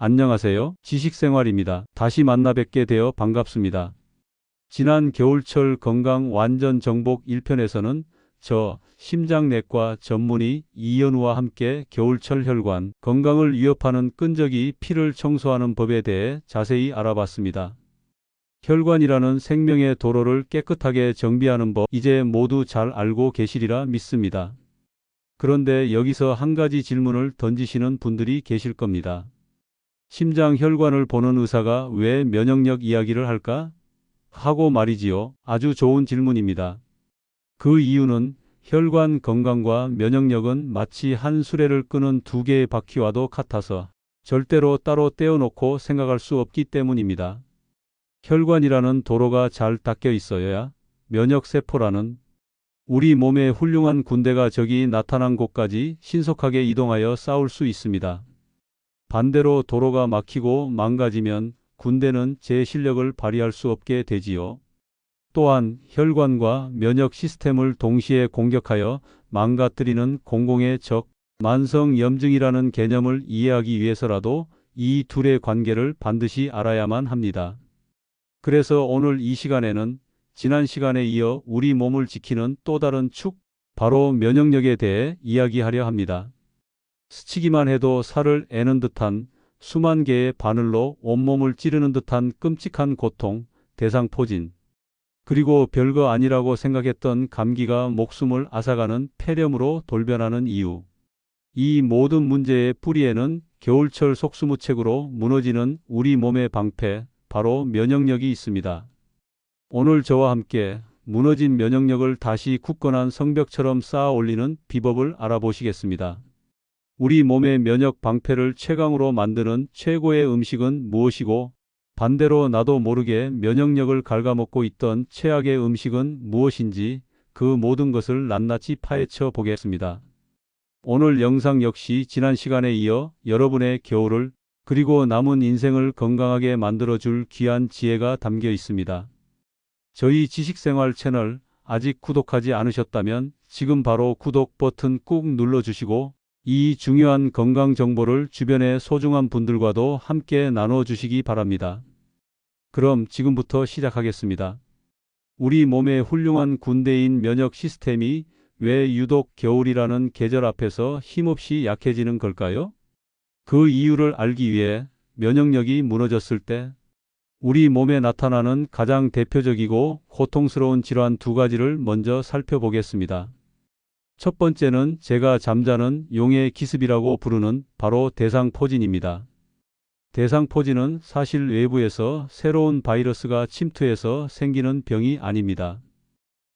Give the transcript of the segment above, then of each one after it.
안녕하세요. 지식생활입니다. 다시 만나 뵙게 되어 반갑습니다. 지난 겨울철 건강 완전 정복 1편에서는 저 심장내과 전문의 이현우와 함께 겨울철 혈관 건강을 위협하는 끈적이 피를 청소하는 법에 대해 자세히 알아봤습니다. 혈관이라는 생명의 도로를 깨끗하게 정비하는 법 이제 모두 잘 알고 계시리라 믿습니다. 그런데 여기서 한 가지 질문을 던지시는 분들이 계실 겁니다. 심장 혈관을 보는 의사가 왜 면역력 이야기를 할까? 하고 말이지요. 아주 좋은 질문입니다. 그 이유는 혈관 건강과 면역력은 마치 한 수레를 끄는 두 개의 바퀴와도 같아서 절대로 따로 떼어놓고 생각할 수 없기 때문입니다. 혈관이라는 도로가 잘 닦여 있어야 면역세포라는 우리 몸의 훌륭한 군대가 적이 나타난 곳까지 신속하게 이동하여 싸울 수 있습니다. 반대로 도로가 막히고 망가지면 군대는 제 실력을 발휘할 수 없게 되지요. 또한 혈관과 면역 시스템을 동시에 공격하여 망가뜨리는 공공의 적, 만성염증이라는 개념을 이해하기 위해서라도 이 둘의 관계를 반드시 알아야만 합니다. 그래서 오늘 이 시간에는 지난 시간에 이어 우리 몸을 지키는 또 다른 축, 바로 면역력에 대해 이야기하려 합니다. 스치기만 해도 살을 애는 듯한 수만 개의 바늘로 온몸을 찌르는 듯한 끔찍한 고통, 대상포진. 그리고 별거 아니라고 생각했던 감기가 목숨을 앗아가는 폐렴으로 돌변하는 이유. 이 모든 문제의 뿌리에는 겨울철 속수무책으로 무너지는 우리 몸의 방패, 바로 면역력이 있습니다. 오늘 저와 함께 무너진 면역력을 다시 굳건한 성벽처럼 쌓아 올리는 비법을 알아보시겠습니다. 우리 몸의 면역 방패를 최강으로 만드는 최고의 음식은 무엇이고, 반대로 나도 모르게 면역력을 갉아먹고 있던 최악의 음식은 무엇인지 그 모든 것을 낱낱이 파헤쳐 보겠습니다. 오늘 영상 역시 지난 시간에 이어 여러분의 겨울을 그리고 남은 인생을 건강하게 만들어줄 귀한 지혜가 담겨 있습니다. 저희 지식생활 채널 아직 구독하지 않으셨다면 지금 바로 구독 버튼 꾹 눌러주시고 이 중요한 건강 정보를 주변의 소중한 분들과도 함께 나눠주시기 바랍니다. 그럼 지금부터 시작하겠습니다. 우리 몸의 훌륭한 군대인 면역 시스템이 왜 유독 겨울이라는 계절 앞에서 힘없이 약해지는 걸까요? 그 이유를 알기 위해 면역력이 무너졌을 때 우리 몸에 나타나는 가장 대표적이고 고통스러운 질환 두 가지를 먼저 살펴보겠습니다. 첫 번째는 제가 잠자는 용의 기습이라고 부르는 바로 대상포진입니다. 대상포진은 사실 외부에서 새로운 바이러스가 침투해서 생기는 병이 아닙니다.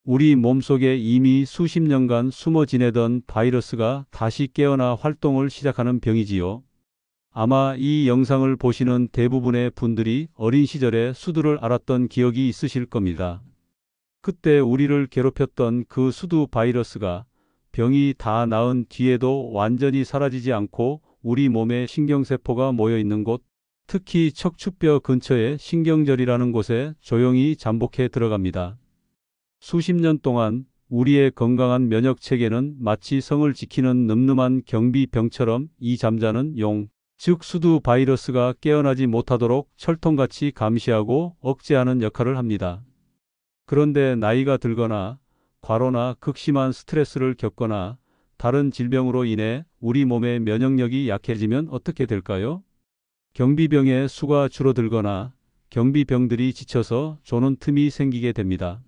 우리 몸속에 이미 수십 년간 숨어 지내던 바이러스가 다시 깨어나 활동을 시작하는 병이지요. 아마 이 영상을 보시는 대부분의 분들이 어린 시절에 수두를 앓았던 기억이 있으실 겁니다. 그때 우리를 괴롭혔던 그 수두 바이러스가 병이 다 나은 뒤에도 완전히 사라지지 않고 우리 몸에 신경세포가 모여있는 곳, 특히 척추뼈 근처의 신경절이라는 곳에 조용히 잠복해 들어갑니다. 수십 년 동안 우리의 건강한 면역체계는 마치 성을 지키는 늠름한 경비병처럼 이 잠자는 용, 즉 수두 바이러스가 깨어나지 못하도록 철통같이 감시하고 억제하는 역할을 합니다. 그런데 나이가 들거나 과로나 극심한 스트레스를 겪거나 다른 질병으로 인해 우리 몸의 면역력이 약해지면 어떻게 될까요? 경비병의 수가 줄어들거나 경비병들이 지쳐서 조는 틈이 생기게 됩니다.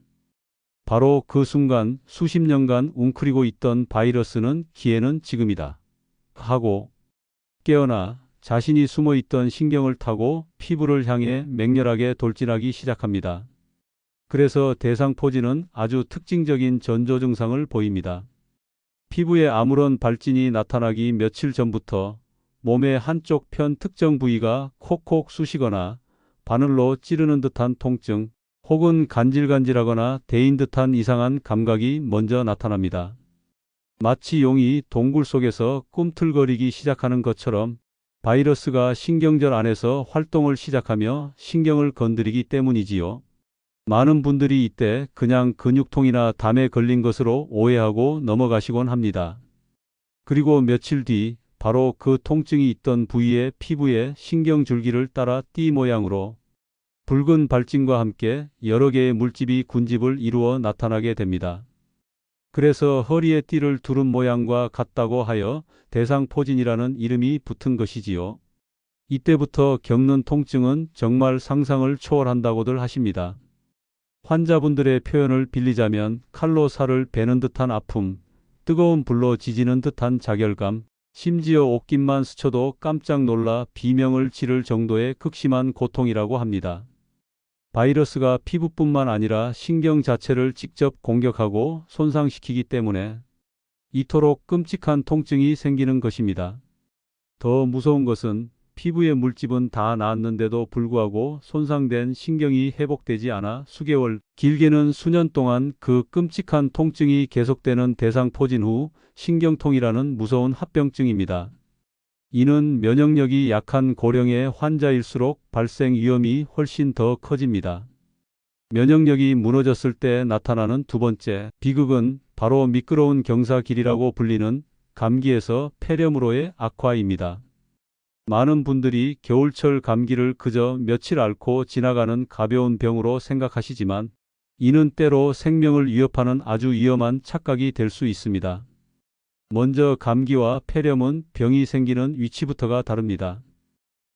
바로 그 순간 수십 년간 웅크리고 있던 바이러스는 기회는 지금이다 하고 깨어나 자신이 숨어있던 신경을 타고 피부를 향해 맹렬하게 돌진하기 시작합니다. 그래서 대상포진은 아주 특징적인 전조 증상을 보입니다. 피부에 아무런 발진이 나타나기 며칠 전부터 몸의 한쪽 편 특정 부위가 콕콕 쑤시거나 바늘로 찌르는 듯한 통증 혹은 간질간질하거나 데인 듯한 이상한 감각이 먼저 나타납니다. 마치 용이 동굴 속에서 꿈틀거리기 시작하는 것처럼 바이러스가 신경절 안에서 활동을 시작하며 신경을 건드리기 때문이지요. 많은 분들이 이때 그냥 근육통이나 담에 걸린 것으로 오해하고 넘어가시곤 합니다. 그리고 며칠 뒤 바로 그 통증이 있던 부위의 피부에 신경줄기를 따라 띠 모양으로 붉은 발진과 함께 여러 개의 물집이 군집을 이루어 나타나게 됩니다. 그래서 허리에 띠를 두른 모양과 같다고 하여 대상포진이라는 이름이 붙은 것이지요. 이때부터 겪는 통증은 정말 상상을 초월한다고들 하십니다. 환자분들의 표현을 빌리자면 칼로 살을 베는 듯한 아픔, 뜨거운 불로 지지는 듯한 자결감, 심지어 옷깃만 스쳐도 깜짝 놀라 비명을 지를 정도의 극심한 고통이라고 합니다. 바이러스가 피부뿐만 아니라 신경 자체를 직접 공격하고 손상시키기 때문에 이토록 끔찍한 통증이 생기는 것입니다. 더 무서운 것은 피부의 물집은 다 나았는데도 불구하고 손상된 신경이 회복되지 않아 수개월, 길게는 수년 동안 그 끔찍한 통증이 계속되는 대상포진 후 신경통이라는 무서운 합병증입니다. 이는 면역력이 약한 고령의 환자일수록 발생 위험이 훨씬 더 커집니다. 면역력이 무너졌을 때 나타나는 두 번째 비극은 바로 미끄러운 경사길이라고 불리는 감기에서 폐렴으로의 악화입니다. 많은 분들이 겨울철 감기를 그저 며칠 앓고 지나가는 가벼운 병으로 생각하시지만 이는 때로 생명을 위협하는 아주 위험한 착각이 될 수 있습니다. 먼저 감기와 폐렴은 병이 생기는 위치부터가 다릅니다.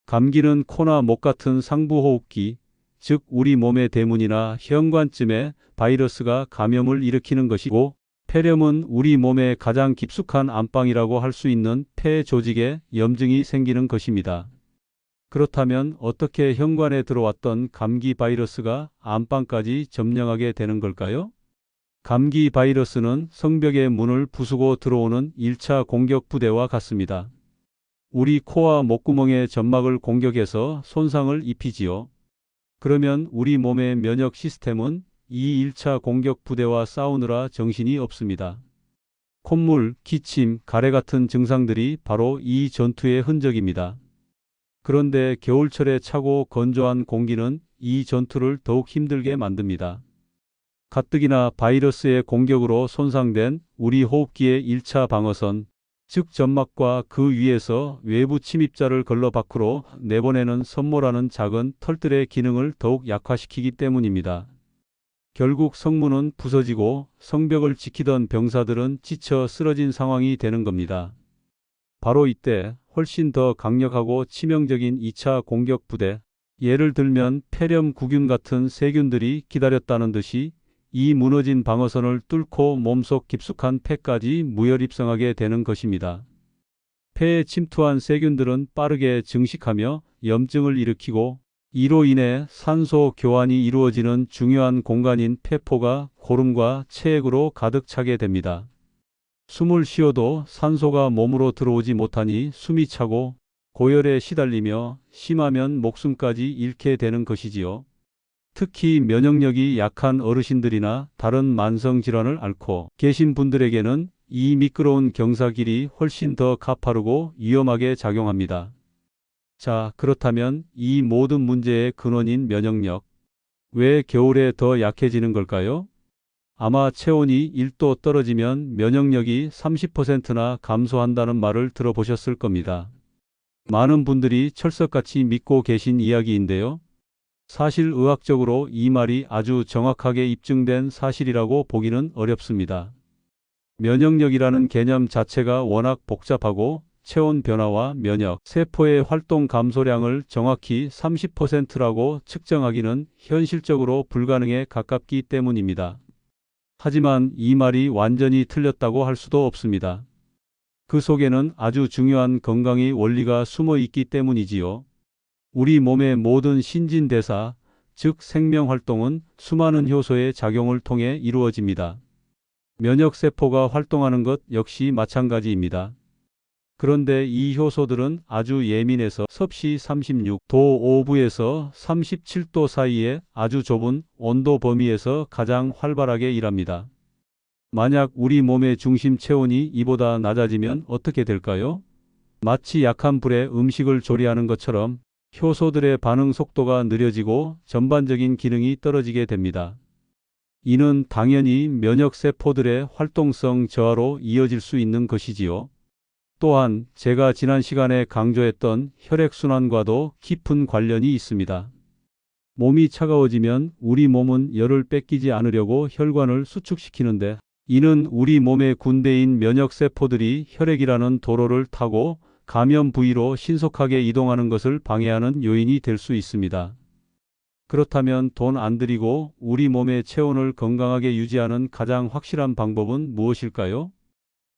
감기는 코나 목 같은 상부호흡기, 즉 우리 몸의 대문이나 현관쯤에 바이러스가 감염을 일으키는 것이고, 폐렴은 우리 몸의 가장 깊숙한 안방이라고 할 수 있는 폐 조직에 염증이 생기는 것입니다. 그렇다면 어떻게 현관에 들어왔던 감기 바이러스가 안방까지 점령하게 되는 걸까요? 감기 바이러스는 성벽의 문을 부수고 들어오는 1차 공격 부대와 같습니다. 우리 코와 목구멍의 점막을 공격해서 손상을 입히지요. 그러면 우리 몸의 면역 시스템은 이 1차 공격 부대와 싸우느라 정신이 없습니다. 콧물, 기침, 가래 같은 증상들이 바로 이 전투의 흔적입니다. 그런데 겨울철에 차고 건조한 공기는 이 전투를 더욱 힘들게 만듭니다. 가뜩이나 바이러스의 공격으로 손상된 우리 호흡기의 1차 방어선, 즉 점막과 그 위에서 외부 침입자를 걸러 밖으로 내보내는 섬모라는 작은 털들의 기능을 더욱 약화시키기 때문입니다. 결국 성문은 부서지고 성벽을 지키던 병사들은 지쳐 쓰러진 상황이 되는 겁니다. 바로 이때 훨씬 더 강력하고 치명적인 2차 공격 부대, 예를 들면 폐렴 구균 같은 세균들이 기다렸다는 듯이 이 무너진 방어선을 뚫고 몸속 깊숙한 폐까지 무혈입성하게 되는 것입니다. 폐에 침투한 세균들은 빠르게 증식하며 염증을 일으키고 이로 인해 산소 교환이 이루어지는 중요한 공간인 폐포가 고름과 체액으로 가득 차게 됩니다. 숨을 쉬어도 산소가 몸으로 들어오지 못하니 숨이 차고 고열에 시달리며 심하면 목숨까지 잃게 되는 것이지요. 특히 면역력이 약한 어르신들이나 다른 만성질환을 앓고 계신 분들에게는 이 미끄러운 경사길이 훨씬 더 가파르고 위험하게 작용합니다. 자, 그렇다면 이 모든 문제의 근원인 면역력, 왜 겨울에 더 약해지는 걸까요? 아마 체온이 1도 떨어지면 면역력이 30%나 감소한다는 말을 들어보셨을 겁니다. 많은 분들이 철석같이 믿고 계신 이야기인데요. 사실 의학적으로 이 말이 아주 정확하게 입증된 사실이라고 보기는 어렵습니다. 면역력이라는 개념 자체가 워낙 복잡하고 체온 변화와 면역, 세포의 활동 감소량을 정확히 30%라고 측정하기는 현실적으로 불가능에 가깝기 때문입니다. 하지만 이 말이 완전히 틀렸다고 할 수도 없습니다. 그 속에는 아주 중요한 건강의 원리가 숨어 있기 때문이지요. 우리 몸의 모든 신진대사, 즉 생명활동은 수많은 효소의 작용을 통해 이루어집니다. 면역세포가 활동하는 것 역시 마찬가지입니다. 그런데 이 효소들은 아주 예민해서 섭씨 36도 5부에서 37도 사이의 아주 좁은 온도 범위에서 가장 활발하게 일합니다. 만약 우리 몸의 중심 체온이 이보다 낮아지면 어떻게 될까요? 마치 약한 불에 음식을 조리하는 것처럼 효소들의 반응 속도가 느려지고 전반적인 기능이 떨어지게 됩니다. 이는 당연히 면역세포들의 활동성 저하로 이어질 수 있는 것이지요. 또한 제가 지난 시간에 강조했던 혈액순환과도 깊은 관련이 있습니다. 몸이 차가워지면 우리 몸은 열을 뺏기지 않으려고 혈관을 수축시키는데, 이는 우리 몸의 군대인 면역세포들이 혈액이라는 도로를 타고 감염 부위로 신속하게 이동하는 것을 방해하는 요인이 될 수 있습니다. 그렇다면 돈 안 들이고 우리 몸의 체온을 건강하게 유지하는 가장 확실한 방법은 무엇일까요?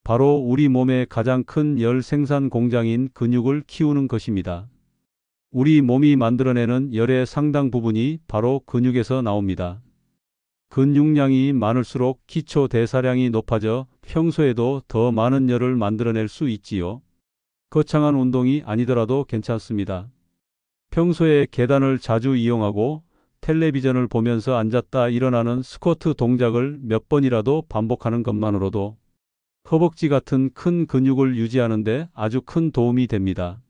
바로 우리 몸의 가장 큰 열 생산 공장인 근육을 키우는 것입니다. 우리 몸이 만들어내는 열의 상당 부분이 바로 근육에서 나옵니다. 근육량이 많을수록 기초 대사량이 높아져 평소에도 더 많은 열을 만들어낼 수 있지요. 거창한 운동이 아니더라도 괜찮습니다. 평소에 계단을 자주 이용하고 텔레비전을 보면서 앉았다 일어나는 스쿼트 동작을 몇 번이라도 반복하는 것만으로도 허벅지 같은 큰 근육을 유지하는 데 아주 큰 도움이 됩니다.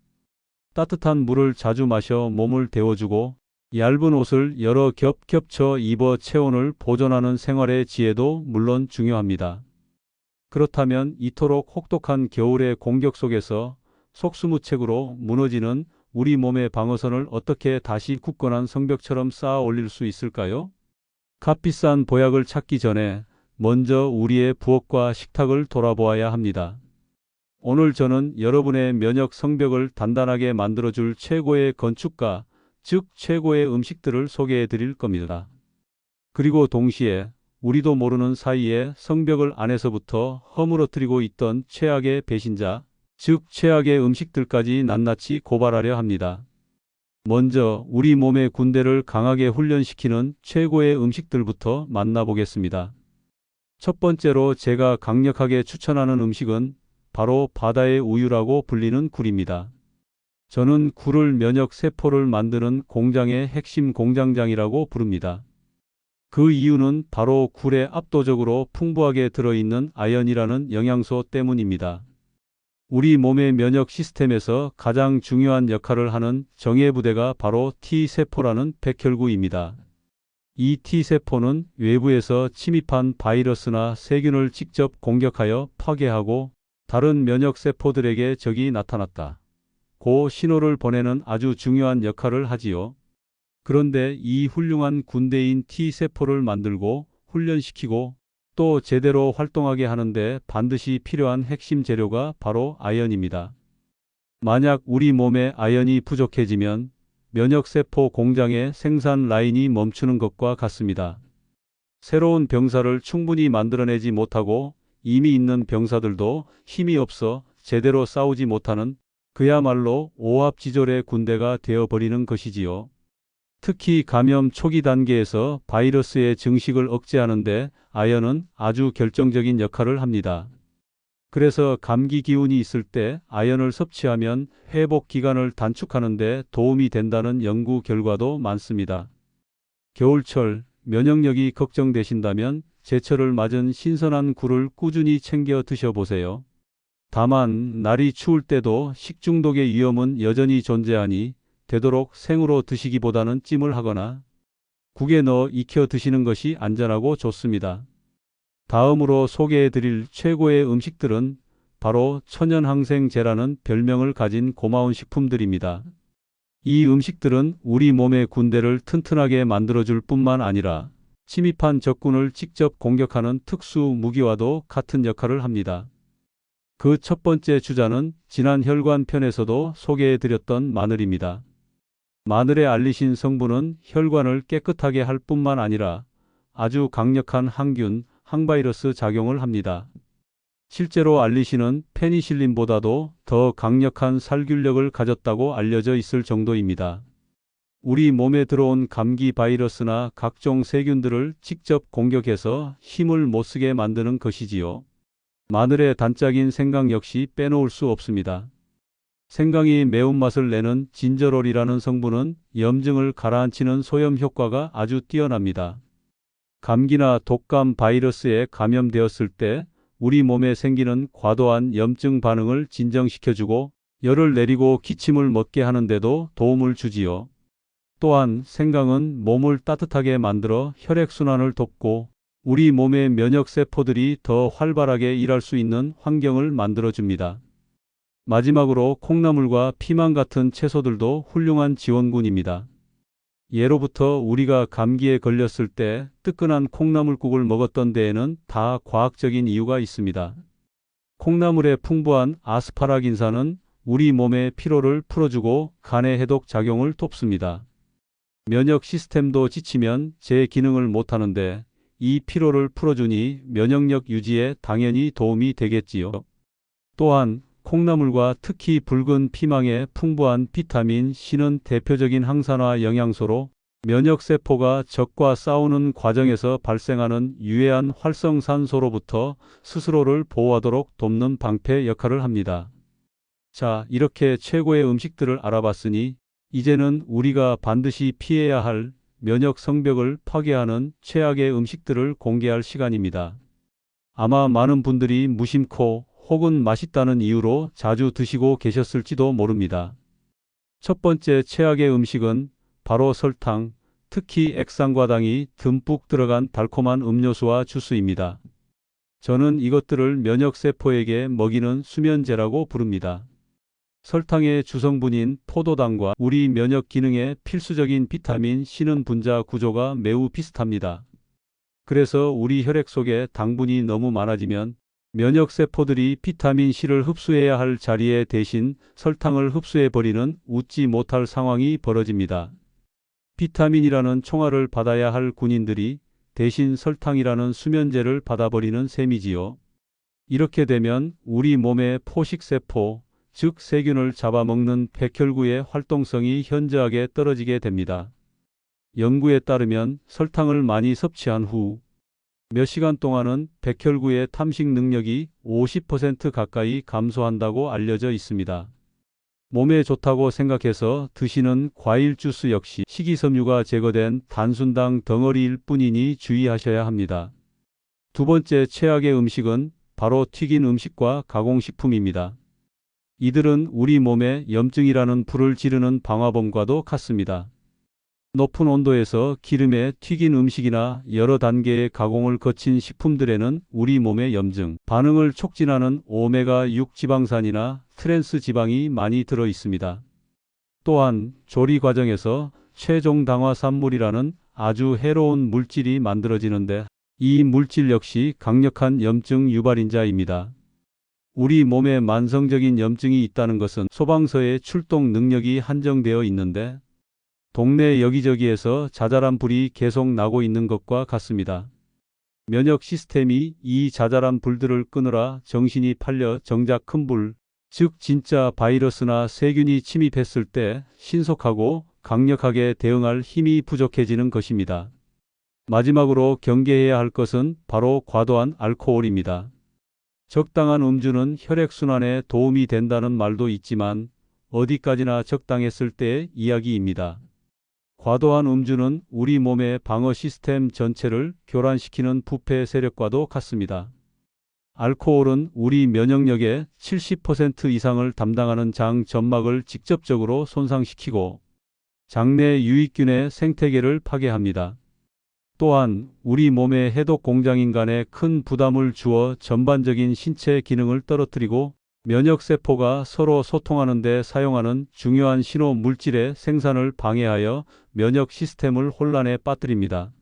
따뜻한 물을 자주 마셔 몸을 데워주고 얇은 옷을 여러 겹 겹쳐 입어 체온을 보존하는 생활의 지혜도 물론 중요합니다. 그렇다면 이토록 혹독한 겨울의 공격 속에서 속수무책으로 무너지는 우리 몸의 방어선을 어떻게 다시 굳건한 성벽처럼 쌓아 올릴 수 있을까요? 값비싼 보약을 찾기 전에 먼저 우리의 부엌과 식탁을 돌아보아야 합니다. 오늘 저는 여러분의 면역 성벽을 단단하게 만들어줄 최고의 건축가, 즉 최고의 음식들을 소개해 드릴 겁니다. 그리고 동시에 우리도 모르는 사이에 성벽을 안에서부터 허물어뜨리고 있던 최악의 배신자, 즉 최악의 음식들까지 낱낱이 고발하려 합니다. 먼저 우리 몸의 군대를 강하게 훈련시키는 최고의 음식들부터 만나보겠습니다. 첫 번째로 제가 강력하게 추천하는 음식은 바로 바다의 우유라고 불리는 굴입니다. 저는 굴을 면역 세포를 만드는 공장의 핵심 공장장이라고 부릅니다. 그 이유는 바로 굴에 압도적으로 풍부하게 들어있는 아연이라는 영양소 때문입니다. 우리 몸의 면역 시스템에서 가장 중요한 역할을 하는 정예부대가 바로 T세포라는 백혈구입니다. 이 T세포는 외부에서 침입한 바이러스나 세균을 직접 공격하여 파괴하고 다른 면역세포들에게 적이 나타났다 고 신호를 보내는 아주 중요한 역할을 하지요. 그런데 이 훌륭한 군대인 T세포를 만들고 훈련시키고 또 제대로 활동하게 하는데 반드시 필요한 핵심 재료가 바로 아연입니다. 만약 우리 몸에 아연이 부족해지면 면역세포 공장의 생산 라인이 멈추는 것과 같습니다. 새로운 병사를 충분히 만들어내지 못하고 이미 있는 병사들도 힘이 없어 제대로 싸우지 못하는 그야말로 오합지졸의 군대가 되어버리는 것이지요. 특히 감염 초기 단계에서 바이러스의 증식을 억제하는 데 아연은 아주 결정적인 역할을 합니다. 그래서 감기 기운이 있을 때 아연을 섭취하면 회복 기간을 단축하는 데 도움이 된다는 연구 결과도 많습니다. 겨울철 면역력이 걱정되신다면 제철을 맞은 신선한 굴을 꾸준히 챙겨 드셔보세요. 다만 날이 추울 때도 식중독의 위험은 여전히 존재하니 되도록 생으로 드시기보다는 찜을 하거나 국에 넣어 익혀 드시는 것이 안전하고 좋습니다. 다음으로 소개해 드릴 최고의 음식들은 바로 천연항생제라는 별명을 가진 고마운 식품들입니다. 이 음식들은 우리 몸의 군대를 튼튼하게 만들어줄 뿐만 아니라 침입한 적군을 직접 공격하는 특수 무기와도 같은 역할을 합니다. 그 첫 번째 주자는 지난 혈관 편에서도 소개해 드렸던 마늘입니다. 마늘의 알리신 성분은 혈관을 깨끗하게 할 뿐만 아니라 아주 강력한 항균, 항바이러스 작용을 합니다. 실제로 알리신은 페니실린보다도 더 강력한 살균력을 가졌다고 알려져 있을 정도입니다. 우리 몸에 들어온 감기 바이러스나 각종 세균들을 직접 공격해서 힘을 못쓰게 만드는 것이지요. 마늘의 단짝인 생강 역시 빼놓을 수 없습니다. 생강이 매운맛을 내는 진저롤이라는 성분은 염증을 가라앉히는 소염 효과가 아주 뛰어납니다. 감기나 독감 바이러스에 감염되었을 때 우리 몸에 생기는 과도한 염증 반응을 진정시켜주고 열을 내리고 기침을 멎게 하는데도 도움을 주지요. 또한 생강은 몸을 따뜻하게 만들어 혈액순환을 돕고 우리 몸의 면역세포들이 더 활발하게 일할 수 있는 환경을 만들어줍니다. 마지막으로 콩나물과 피망 같은 채소들도 훌륭한 지원군입니다. 예로부터 우리가 감기에 걸렸을 때 뜨끈한 콩나물국을 먹었던 데에는 다 과학적인 이유가 있습니다. 콩나물의 풍부한 아스파라긴산은 우리 몸의 피로를 풀어주고 간의 해독 작용을 돕습니다. 면역 시스템도 지치면 제 기능을 못하는데 이 피로를 풀어주니 면역력 유지에 당연히 도움이 되겠지요. 또한 콩나물과 특히 붉은 피망의 풍부한 비타민 C는 대표적인 항산화 영양소로 면역세포가 적과 싸우는 과정에서 발생하는 유해한 활성산소로부터 스스로를 보호하도록 돕는 방패 역할을 합니다. 자, 이렇게 최고의 음식들을 알아봤으니 이제는 우리가 반드시 피해야 할 면역 성벽을 파괴하는 최악의 음식들을 공개할 시간입니다. 아마 많은 분들이 무심코 혹은 맛있다는 이유로 자주 드시고 계셨을지도 모릅니다. 첫 번째 최악의 음식은 바로 설탕, 특히 액상과당이 듬뿍 들어간 달콤한 음료수와 주스입니다. 저는 이것들을 면역세포에게 먹이는 수면제라고 부릅니다. 설탕의 주성분인 포도당과 우리 면역 기능에 필수적인 비타민 C는 분자 구조가 매우 비슷합니다. 그래서 우리 혈액 속에 당분이 너무 많아지면 면역세포들이 비타민 C를 흡수해야 할 자리에 대신 설탕을 흡수해버리는 웃지 못할 상황이 벌어집니다. 비타민이라는 총알을 받아야 할 군인들이 대신 설탕이라는 수면제를 받아버리는 셈이지요. 이렇게 되면 우리 몸의 포식세포, 즉 세균을 잡아먹는 백혈구의 활동성이 현저하게 떨어지게 됩니다. 연구에 따르면 설탕을 많이 섭취한 후 몇 시간 동안은 백혈구의 탐식 능력이 50% 가까이 감소한다고 알려져 있습니다. 몸에 좋다고 생각해서 드시는 과일 주스 역시 식이섬유가 제거된 단순당 덩어리일 뿐이니 주의하셔야 합니다. 두 번째 최악의 음식은 바로 튀긴 음식과 가공식품입니다. 이들은 우리 몸에 염증이라는 불을 지르는 방화범과도 같습니다. 높은 온도에서 기름에 튀긴 음식이나 여러 단계의 가공을 거친 식품들에는 우리 몸의 염증 반응을 촉진하는 오메가6 지방산이나 트랜스 지방이 많이 들어 있습니다. 또한 조리 과정에서 최종 당화산물이라는 아주 해로운 물질이 만들어지는데 이 물질 역시 강력한 염증 유발인자입니다. 우리 몸에 만성적인 염증이 있다는 것은 소방서의 출동 능력이 한정되어 있는데 동네 여기저기에서 자잘한 불이 계속 나고 있는 것과 같습니다. 면역 시스템이 이 자잘한 불들을 끄느라 정신이 팔려 정작 큰 불, 즉 진짜 바이러스나 세균이 침입했을 때 신속하고 강력하게 대응할 힘이 부족해지는 것입니다. 마지막으로 경계해야 할 것은 바로 과도한 알코올입니다. 적당한 음주는 혈액순환에 도움이 된다는 말도 있지만 어디까지나 적당했을 때의 이야기입니다. 과도한 음주는 우리 몸의 방어 시스템 전체를 교란시키는 부패 세력과도 같습니다. 알코올은 우리 면역력의 70% 이상을 담당하는 장 점막을 직접적으로 손상시키고 장내 유익균의 생태계를 파괴합니다. 또한 우리 몸의 해독 공장인간에 큰 부담을 주어 전반적인 신체 기능을 떨어뜨리고 면역세포가 서로 소통하는 데 사용하는 중요한 신호 물질의 생산을 방해하여 면역 시스템을 혼란에 빠뜨립니다.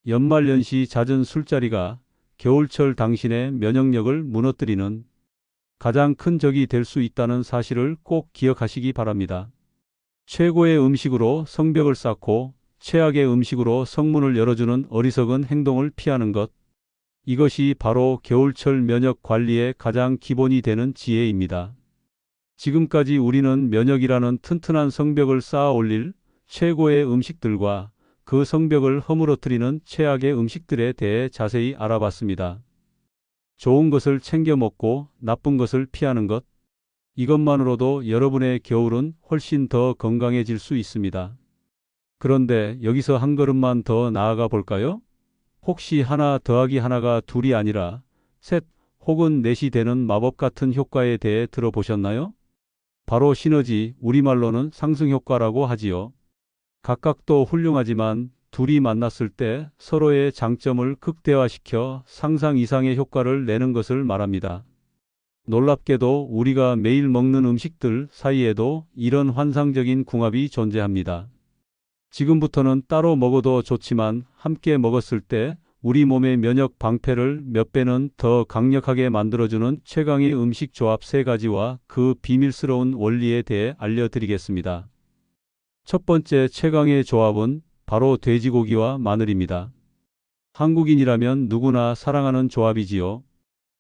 연말연시 잦은 술자리가 겨울철 당신의 면역력을 무너뜨리는 가장 큰 적이 될 수 있다는 사실을 꼭 기억하시기 바랍니다. 최고의 음식으로 성벽을 쌓고 최악의 음식으로 성문을 열어주는 어리석은 행동을 피하는 것. 이것이 바로 겨울철 면역 관리의 가장 기본이 되는 지혜입니다. 지금까지 우리는 면역이라는 튼튼한 성벽을 쌓아 올릴 최고의 음식들과 그 성벽을 허물어뜨리는 최악의 음식들에 대해 자세히 알아봤습니다. 좋은 것을 챙겨 먹고 나쁜 것을 피하는 것. 이것만으로도 여러분의 겨울은 훨씬 더 건강해질 수 있습니다. 그런데 여기서 한 걸음만 더 나아가 볼까요? 혹시 하나 더하기 하나가 둘이 아니라 셋 혹은 넷이 되는 마법 같은 효과에 대해 들어보셨나요? 바로 시너지, 우리말로는 상승효과라고 하지요. 각각도 훌륭하지만 둘이 만났을 때 서로의 장점을 극대화시켜 상상 이상의 효과를 내는 것을 말합니다. 놀랍게도 우리가 매일 먹는 음식들 사이에도 이런 환상적인 궁합이 존재합니다. 지금부터는 따로 먹어도 좋지만 함께 먹었을 때 우리 몸의 면역 방패를 몇 배는 더 강력하게 만들어주는 최강의 음식 조합 3가지와 그 비밀스러운 원리에 대해 알려드리겠습니다. 첫 번째 최강의 조합은 바로 돼지고기와 마늘입니다. 한국인이라면 누구나 사랑하는 조합이지요.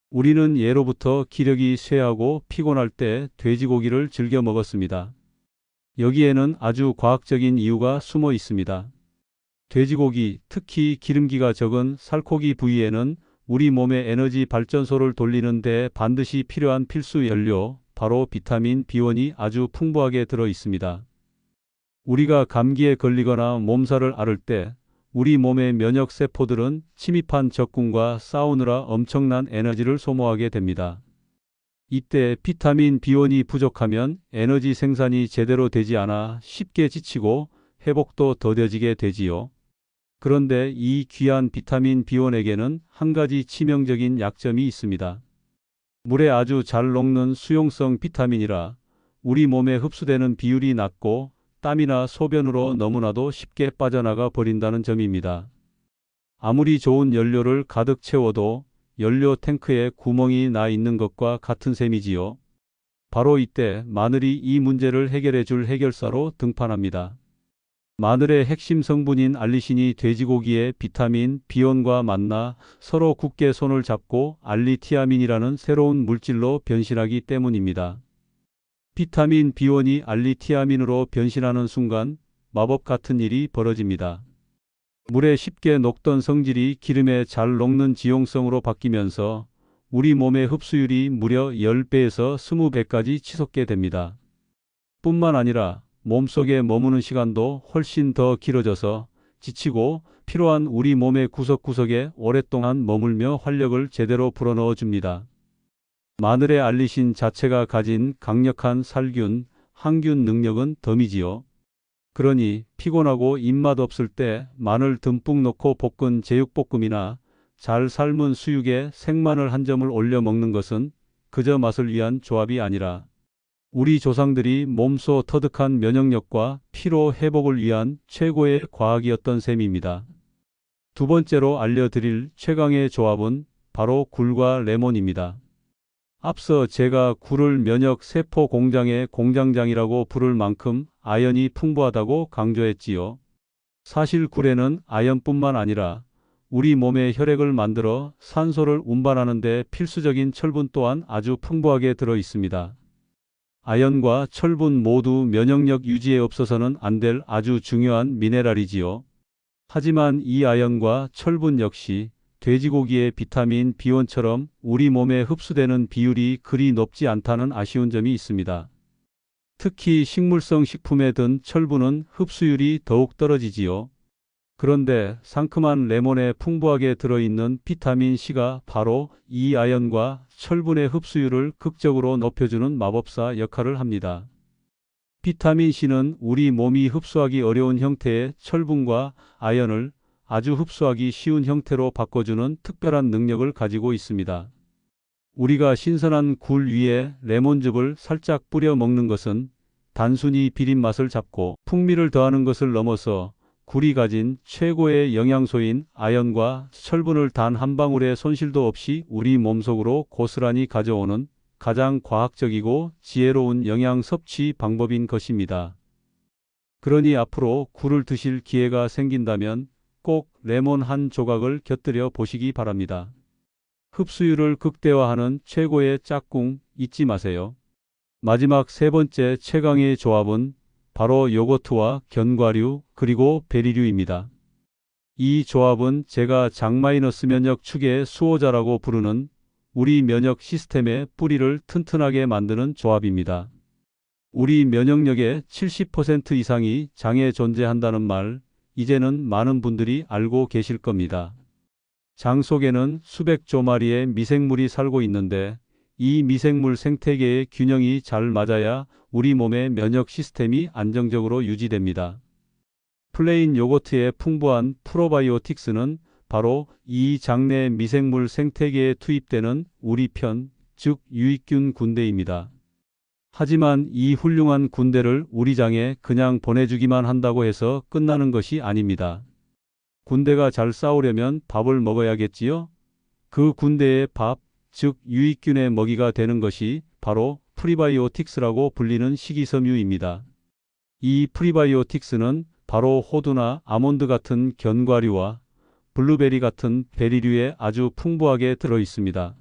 우리는 예로부터 기력이 쇠하고 피곤할 때 돼지고기를 즐겨 먹었습니다. 여기에는 아주 과학적인 이유가 숨어 있습니다. 돼지고기, 특히 기름기가 적은 살코기 부위에는 우리 몸의 에너지 발전소를 돌리는 데 반드시 필요한 필수 연료, 바로 비타민 B1이 아주 풍부하게 들어 있습니다. 우리가 감기에 걸리거나 몸살을 앓을 때 우리 몸의 면역 세포들은 침입한 적군과 싸우느라 엄청난 에너지를 소모하게 됩니다. 이때 비타민 B1이 부족하면 에너지 생산이 제대로 되지 않아 쉽게 지치고 회복도 더뎌지게 되지요. 그런데 이 귀한 비타민 B1에게는 한 가지 치명적인 약점이 있습니다. 물에 아주 잘 녹는 수용성 비타민이라 우리 몸에 흡수되는 비율이 낮고 땀이나 소변으로 너무나도 쉽게 빠져나가 버린다는 점입니다. 아무리 좋은 연료를 가득 채워도 연료 탱크에 구멍이 나 있는 것과 같은 셈이지요. 바로 이때 마늘이 이 문제를 해결해 줄 해결사로 등판합니다. 마늘의 핵심 성분인 알리신이 돼지고기의 비타민 B1과 만나 서로 굳게 손을 잡고 알리티아민이라는 새로운 물질로 변신하기 때문입니다. 비타민 B1이 알리티아민으로 변신하는 순간 마법 같은 일이 벌어집니다. 물에 쉽게 녹던 성질이 기름에 잘 녹는 지용성으로 바뀌면서 우리 몸의 흡수율이 무려 10배에서 20배까지 치솟게 됩니다. 뿐만 아니라 몸속에 머무는 시간도 훨씬 더 길어져서 지치고 피로한 우리 몸의 구석구석에 오랫동안 머물며 활력을 제대로 불어넣어 줍니다. 마늘의 알리신 자체가 가진 강력한 살균, 항균 능력은 덤이지요. 그러니 피곤하고 입맛 없을 때 마늘 듬뿍 넣고 볶은 제육볶음이나 잘 삶은 수육에 생마늘 한 점을 올려 먹는 것은 그저 맛을 위한 조합이 아니라 우리 조상들이 몸소 터득한 면역력과 피로 회복을 위한 최고의 과학이었던 셈입니다. 두 번째로 알려드릴 최강의 조합은 바로 굴과 레몬입니다. 앞서 제가 굴을 면역 세포 공장의 공장장이라고 부를 만큼 아연이 풍부하다고 강조했지요. 사실 굴에는 아연뿐만 아니라 우리 몸의 혈액을 만들어 산소를 운반하는 데 필수적인 철분 또한 아주 풍부하게 들어 있습니다. 아연과 철분 모두 면역력 유지에 없어서는 안 될 아주 중요한 미네랄이지요. 하지만 이 아연과 철분 역시 돼지고기의 비타민 B1처럼 우리 몸에 흡수되는 비율이 그리 높지 않다는 아쉬운 점이 있습니다. 특히 식물성 식품에 든 철분은 흡수율이 더욱 떨어지지요. 그런데 상큼한 레몬에 풍부하게 들어있는 비타민 C가 바로 이 아연과 철분의 흡수율을 극적으로 높여주는 마법사 역할을 합니다. 비타민 C는 우리 몸이 흡수하기 어려운 형태의 철분과 아연을 아주 흡수하기 쉬운 형태로 바꿔주는 특별한 능력을 가지고 있습니다. 우리가 신선한 굴 위에 레몬즙을 살짝 뿌려 먹는 것은 단순히 비린 맛을 잡고 풍미를 더하는 것을 넘어서 굴이 가진 최고의 영양소인 아연과 철분을 단 한 방울의 손실도 없이 우리 몸속으로 고스란히 가져오는 가장 과학적이고 지혜로운 영양 섭취 방법인 것입니다. 그러니 앞으로 굴을 드실 기회가 생긴다면 꼭 레몬 한 조각을 곁들여 보시기 바랍니다. 흡수율을 극대화하는 최고의 짝꿍 잊지 마세요. 마지막 세 번째 최강의 조합은 바로 요거트와 견과류 그리고 베리류입니다. 이 조합은 제가 장마이너스 면역 축의 수호자라고 부르는 우리 면역 시스템의 뿌리를 튼튼하게 만드는 조합입니다. 우리 면역력의 70% 이상이 장에 존재한다는 말, 이제는 많은 분들이 알고 계실 겁니다. 장 속에는 수백 조 마리의 미생물이 살고 있는데 이 미생물 생태계의 균형이 잘 맞아야 우리 몸의 면역 시스템이 안정적으로 유지됩니다. 플레인 요거트의 풍부한 프로바이오틱스는 바로 이 장내 미생물 생태계에 투입되는 우리 편 즉 유익균 군대입니다. 하지만 이 훌륭한 군대를 우리 장에 그냥 보내주기만 한다고 해서 끝나는 것이 아닙니다. 군대가 잘 싸우려면 밥을 먹어야겠지요? 그 군대의 밥, 즉 유익균의 먹이가 되는 것이 바로 프리바이오틱스라고 불리는 식이섬유입니다. 이 프리바이오틱스는 바로 호두나 아몬드 같은 견과류와 블루베리 같은 베리류에 아주 풍부하게 들어 있습니다.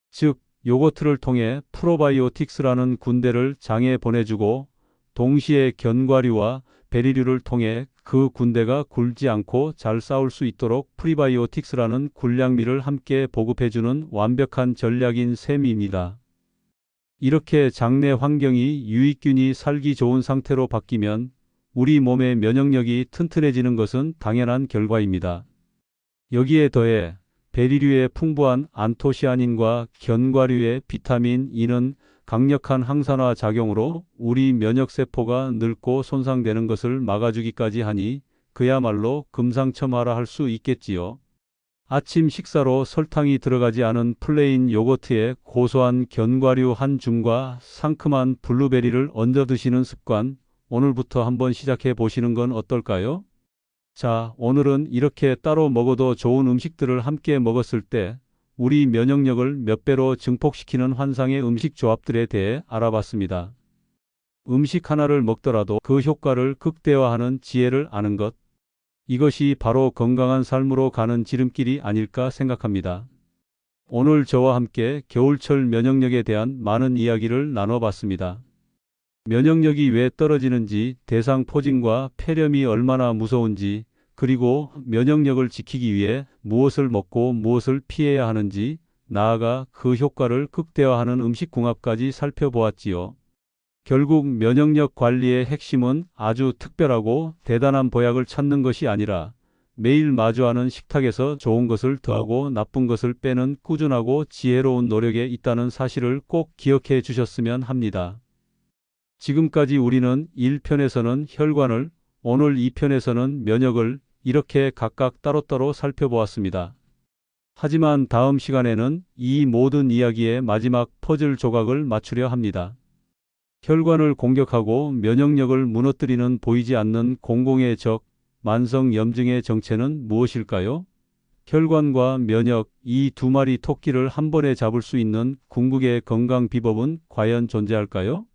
즉, 요거트를 통해 프로바이오틱스라는 군대를 장에 보내주고 동시에 견과류와 베리류를 통해 그 군대가 굴지 않고 잘 싸울 수 있도록 프리바이오틱스라는 군량미를 함께 보급해주는 완벽한 전략인 셈입니다. 이렇게 장내 환경이 유익균이 살기 좋은 상태로 바뀌면 우리 몸의 면역력이 튼튼해지는 것은 당연한 결과입니다. 여기에 더해 베리류의 풍부한 안토시아닌과 견과류의 비타민 E는 강력한 항산화 작용으로 우리 면역세포가 늙고 손상되는 것을 막아주기까지 하니 그야말로 금상첨화라 할 수 있겠지요. 아침 식사로 설탕이 들어가지 않은 플레인 요거트에 고소한 견과류 한 줌과 상큼한 블루베리를 얹어 드시는 습관, 오늘부터 한번 시작해 보시는 건 어떨까요? 자, 오늘은 이렇게 따로 먹어도 좋은 음식들을 함께 먹었을 때 우리 면역력을 몇 배로 증폭시키는 환상의 음식 조합들에 대해 알아봤습니다. 음식 하나를 먹더라도 그 효과를 극대화하는 지혜를 아는 것. 이것이 바로 건강한 삶으로 가는 지름길이 아닐까 생각합니다. 오늘 저와 함께 겨울철 면역력에 대한 많은 이야기를 나눠봤습니다. 면역력이 왜 떨어지는지, 대상포진과 폐렴이 얼마나 무서운지, 그리고 면역력을 지키기 위해 무엇을 먹고 무엇을 피해야 하는지, 나아가 그 효과를 극대화하는 음식궁합까지 살펴보았지요. 결국 면역력 관리의 핵심은 아주 특별하고 대단한 보약을 찾는 것이 아니라 매일 마주하는 식탁에서 좋은 것을 더하고 나쁜 것을 빼는 꾸준하고 지혜로운 노력에 있다는 사실을 꼭 기억해 주셨으면 합니다. 지금까지 우리는 1편에서는 혈관을, 오늘 2편에서는 면역을 이렇게 각각 따로따로 살펴보았습니다. 하지만 다음 시간에는 이 모든 이야기의 마지막 퍼즐 조각을 맞추려 합니다. 혈관을 공격하고 면역력을 무너뜨리는 보이지 않는 공공의 적, 만성염증의 정체는 무엇일까요? 혈관과 면역, 이 두 마리 토끼를 한 번에 잡을 수 있는 궁극의 건강 비법은 과연 존재할까요?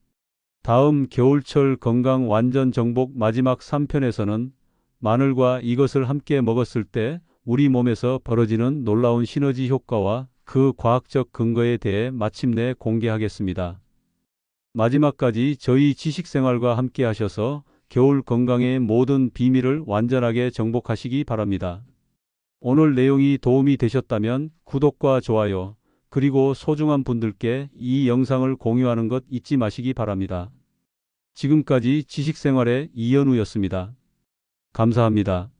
다음 겨울철 건강 완전 정복 마지막 3편에서는 마늘과 이것을 함께 먹었을 때 우리 몸에서 벌어지는 놀라운 시너지 효과와 그 과학적 근거에 대해 마침내 공개하겠습니다. 마지막까지 저희 지식생활과 함께 하셔서 겨울 건강의 모든 비밀을 완전하게 정복하시기 바랍니다. 오늘 내용이 도움이 되셨다면 구독과 좋아요, 그리고 소중한 분들께 이 영상을 공유하는 것 잊지 마시기 바랍니다. 지금까지 지식생활의 이현우였습니다. 감사합니다.